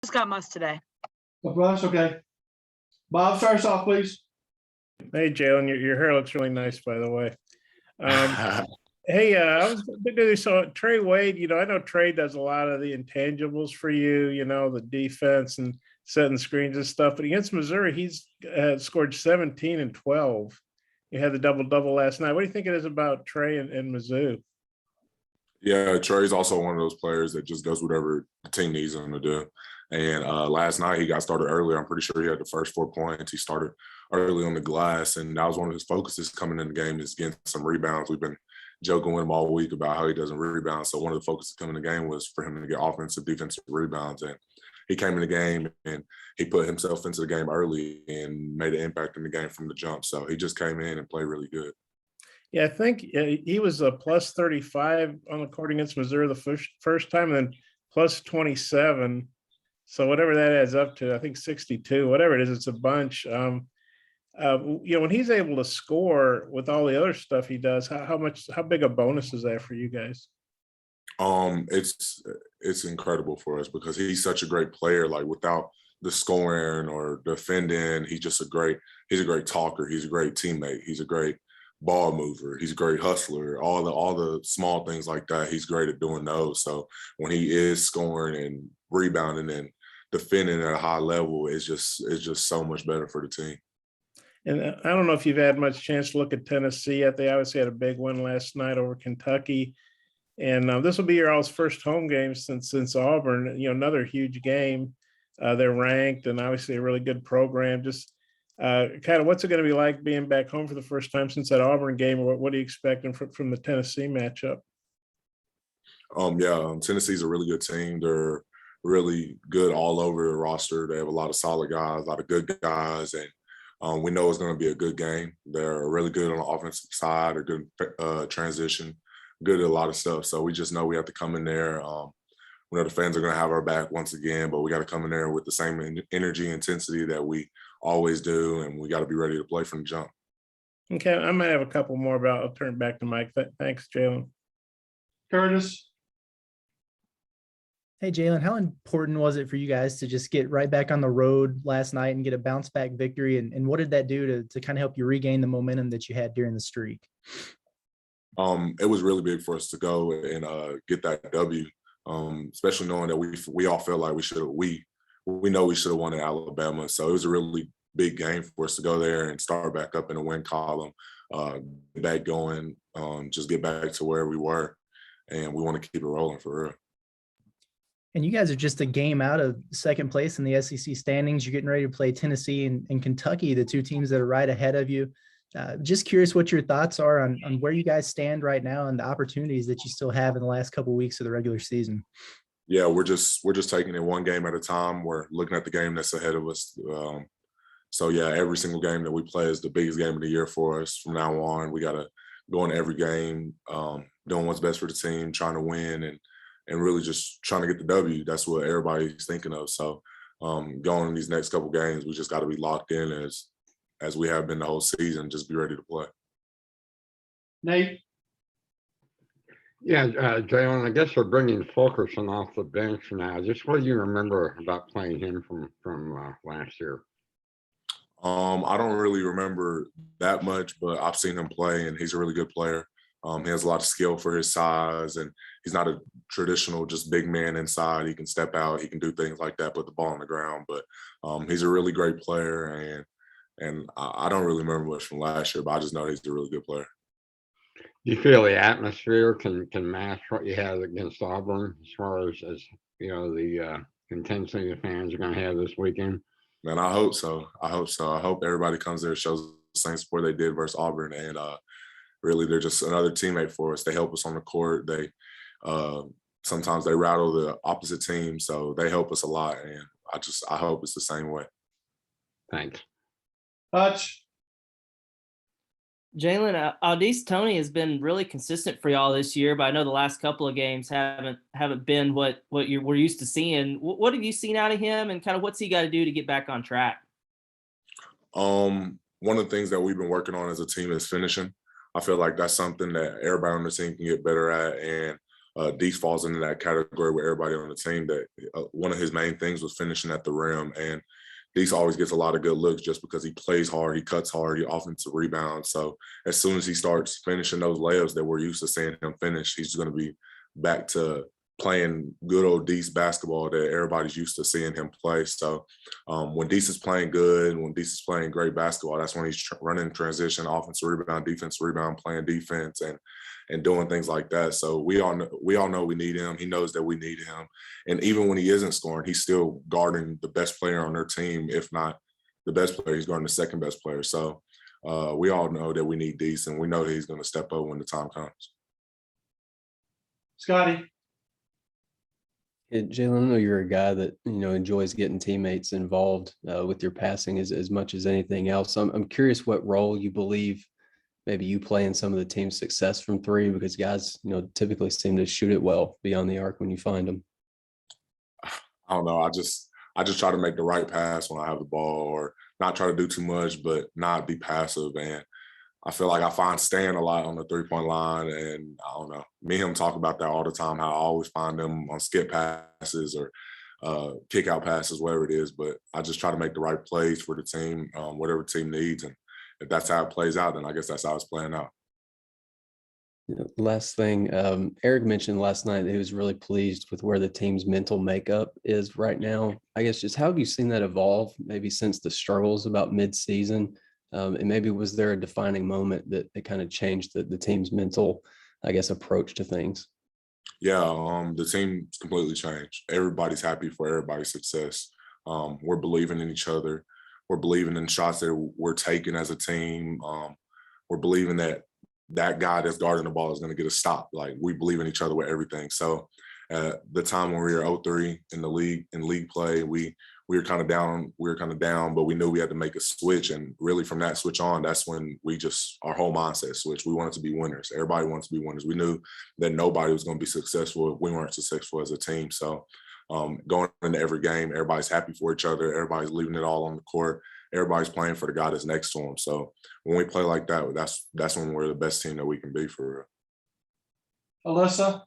Just got Musk today. Oh, well, that's okay. Bob, start us off, please. Hey, Jaylin, your hair looks really nice, by the way. Hey, I was thinking, so Trey Wade, I know Trey does a lot of the intangibles for you, the defense and setting screens and stuff. But against Missouri, he's scored 17 and 12. You had the double-double last night. What do you think it is about Trey and Mizzou? Yeah, Trey's also one of those players that just does whatever the team needs him to do. And last night he got started early. I'm pretty sure he had the first 4 points. He started early on the glass, and that was one of his focuses coming in the game is getting some rebounds. We've been joking with him all week about how he doesn't rebound. So one of the focuses coming in the game was for him to get offensive, defensive rebounds. And he came in the game and he put himself into the game early and made an impact in the game from the jump. So he just came in and played really good. Yeah, I think he was a plus 35 on the court against Missouri the first time, and then plus 27. So whatever that adds up to, I think 62, whatever it is, it's a bunch. When he's able to score with all the other stuff he does, how big a bonus is that for you guys? It's incredible for us because he's such a great player. Like without the scoring or defending, he's a great talker. He's a great teammate. He's a great ball mover. He's a great hustler. All the small things like that. He's great at doing those. So when he is scoring and rebounding and defending at a high level, it's just so much better for the team. And I don't know if you've had much chance to look at Tennessee yet. They obviously had a big win last night over Kentucky. And this will be your all's first home game since Auburn, another huge game. They're ranked and obviously a really good program. Just kind of what's it going to be like being back home for the first time since that Auburn game? What are you expecting from the Tennessee matchup? Tennessee's a really good team. They're really good all over the roster. They have a lot of solid guys, a lot of good guys, and we know it's going to be a good game. They're really good on the offensive side, a good transition, good at a lot of stuff. So we just know we have to come in there. We know the fans are going to have our back once again, but we got to come in there with the same energy, intensity that we always do, and we got to be ready to play from the jump. Okay, I might have a couple more, but I'll turn it back to Mike. Thanks, Jaylin. Curtis. Hey, Jaylin, how important was it for you guys to just get right back on the road last night and get a bounce back victory? And what did that do to kind of help you regain the momentum that you had during the streak? It was really big for us to go and get that W, especially knowing that we all felt like we know we should have won in Alabama. So it was a really big game for us to go there and start back up in the win column, get back going, just get back to where we were. And we want to keep it rolling for real. And you guys are just a game out of second place in the SEC standings. You're getting ready to play Tennessee and Kentucky, the two teams that are right ahead of you. Just curious what your thoughts are on where you guys stand right now and the opportunities that you still have in the last couple of weeks of the regular season. Yeah, we're just taking it one game at a time. We're looking at the game that's ahead of us. So yeah, every single game that we play is the biggest game of the year for us. From now on, we got to go in every game, doing what's best for the team, trying to win and really just trying to get the W. That's what everybody's thinking of. So going in these next couple games, we just got to be locked in as we have been the whole season, just be ready to play. Nate. Yeah, Jaylin, I guess we're bringing Fulkerson off the bench now. Just what do you remember about playing him from last year? I don't really remember that much, but I've seen him play, and he's a really good player. He has a lot of skill for his size, and he's not a traditional just big man inside. He can step out, he can do things like that, put the ball on the ground. But he's a really great player, and I don't really remember much from last year, but I just know he's a really good player. Do you feel the atmosphere can match what you had against Auburn as far as the intensity the fans are going to have this weekend? Man, I hope so. I hope everybody comes there and shows the same support they did versus Auburn, and really, they're just another teammate for us. They help us on the court. They sometimes they rattle the opposite team, so they help us a lot. And I hope it's the same way. Thanks. Hutch. Jalen, Audiss Tony has been really consistent for y'all this year, but I know the last couple of games haven't been what we're used to seeing. What have you seen out of him, and kind of what's he got to do to get back on track? One of the things that we've been working on as a team is finishing. I feel like that's something that everybody on the team can get better at, and Dees falls into that category with everybody on the team that one of his main things was finishing at the rim. And Dees always gets a lot of good looks just because he plays hard, he cuts hard, he offensive rebounds. So as soon as he starts finishing those layups that we're used to seeing him finish, he's going to be back to playing good old Dees basketball that everybody's used to seeing him play. So when Dees is playing good, when Dees is playing great basketball, that's when he's running transition, offensive rebound, defensive rebound, playing defense and doing things like that. So we all know we need him. He knows that we need him. And even when he isn't scoring, he's still guarding the best player on their team. If not the best player, he's guarding the second best player. So we all know that we need Dees, and we know that he's going to step up when the time comes. Scotty. Yeah, Jalen, I know you're a guy that, enjoys getting teammates involved with your passing as much as anything else. I'm curious what role you believe maybe you play in some of the team's success from three, because guys, typically seem to shoot it well beyond the arc when you find them. I don't know. I just try to make the right pass when I have the ball, or not try to do too much, but not be passive. And I feel like I find Stan a lot on the three-point line, and I don't know. Me and him talk about that all the time, how I always find them on skip passes or kick-out passes, whatever it is. But I just try to make the right plays for the team, whatever the team needs. And if that's how it plays out, then I guess that's how it's playing out. Last thing, Eric mentioned last night that he was really pleased with where the team's mental makeup is right now. I guess just how have you seen that evolve maybe since the struggles about mid-season? And maybe was there a defining moment that kind of changed the team's mental, I guess, approach to things? Yeah, the team's completely changed. Everybody's happy for everybody's success. We're believing in each other. We're believing in shots that we're taking as a team. We're believing that guy that's guarding the ball is going to get a stop. Like, we believe in each other with everything. So the time when we were 0-3 in the league, in league play, we were kind of down. But we knew we had to make a switch. And really from that switch on, that's when our whole mindset switched. We wanted to be winners. Everybody wants to be winners. We knew that nobody was going to be successful if we weren't successful as a team. So going into every game, everybody's happy for each other. Everybody's leaving it all on the court. Everybody's playing for the guy that's next to them. So when we play like that, that's when we're the best team that we can be, for real. Alyssa.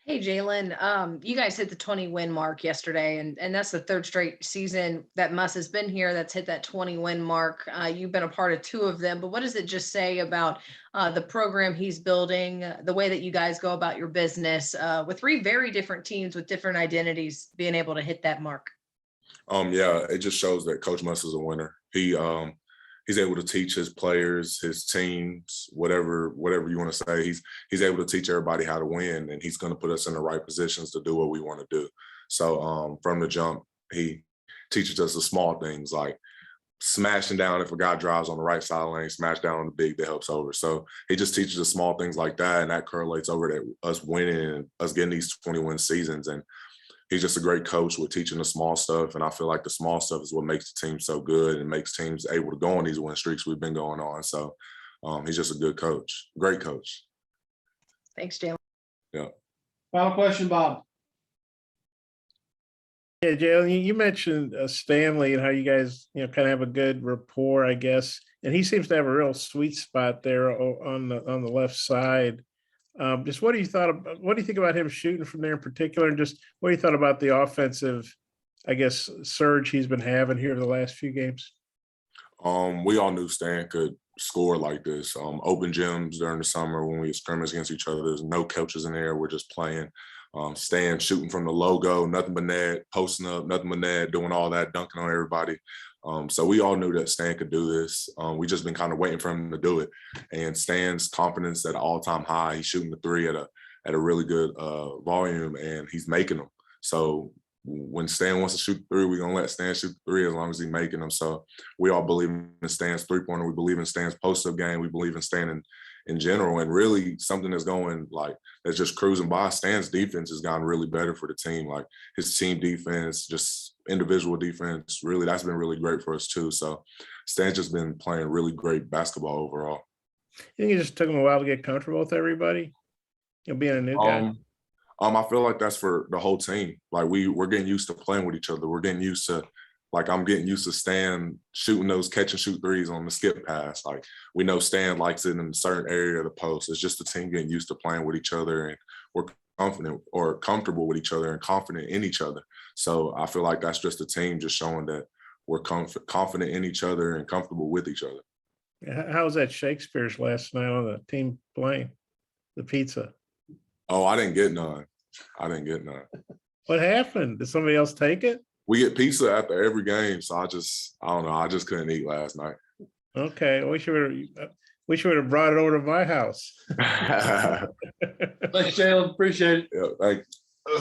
Hey, Jalen, you guys hit the 20-win mark yesterday, and that's the third straight season that Muss has been here that's hit that 20-win mark. You've been a part of two of them, but what does it just say about the program he's building, the way that you guys go about your business with three very different teams with different identities being able to hit that mark? Yeah, it just shows that Coach Muss is a winner. He's able to teach his players, his teams, whatever you want to say. He's able to teach everybody how to win, and he's going to put us in the right positions to do what we want to do. So from the jump, he teaches us the small things, like smashing down if a guy drives on the right side lane, smash down on the big that helps over. So he just teaches us small things like that, and that correlates over to us winning and us getting these 20-win seasons. And he's just a great coach with teaching the small stuff. And I feel like the small stuff is what makes the team so good and makes teams able to go on these win streaks we've been going on. So he's just a good coach, great coach. Thanks, Jalen. Yeah. Final question, Bob. Yeah, Jalen, you mentioned Stanley and how you guys, kind of have a good rapport, I guess. And he seems to have a real sweet spot there on the left side. Just what do you think about him shooting from there in particular, and just what do you thought about the offensive, I guess, surge he's been having here the last few games? We all knew Stan could score like this. Open gyms during the summer when we scrimmage against each other. There's no coaches in there. We're just playing. Stan shooting from the logo, nothing but net, posting up, nothing but net, doing all that, dunking on everybody. So we all knew that Stan could do this. We just been kind of waiting for him to do it. And Stan's confidence at an all-time high. He's shooting the three at a really good volume, and he's making them. So when Stan wants to shoot the three, we're going to let Stan shoot the three as long as he's making them. So we all believe in Stan's three-pointer. We believe in Stan's post-up game. We believe in Stan in general. And really something that's going that's just cruising by. Stan's defense has gotten really better for the team. Like his team defense, just individual defense, really, that's been really great for us too. So Stan's just been playing really great basketball overall. You think it just took him a while to get comfortable with everybody, being a new guy? I feel like that's for the whole team. Like we're getting used to playing with each other. We're getting used to Like I'm getting used to Stan shooting those catch and shoot threes on the skip pass. Like we know Stan likes it in a certain area of the post. It's just the team getting used to playing with each other, and we're confident or comfortable with each other and confident in each other. So I feel like that's just the team just showing that we're confident in each other and comfortable with each other. How was that Shakespeare's last night on the team plane? The pizza. Oh, I didn't get none. What happened? Did somebody else take it? We get pizza after every game, so I don't know. I just couldn't eat last night. Okay, I wish you would have brought it over to my house. Thanks, Jalen. Appreciate it. Yeah, thank you.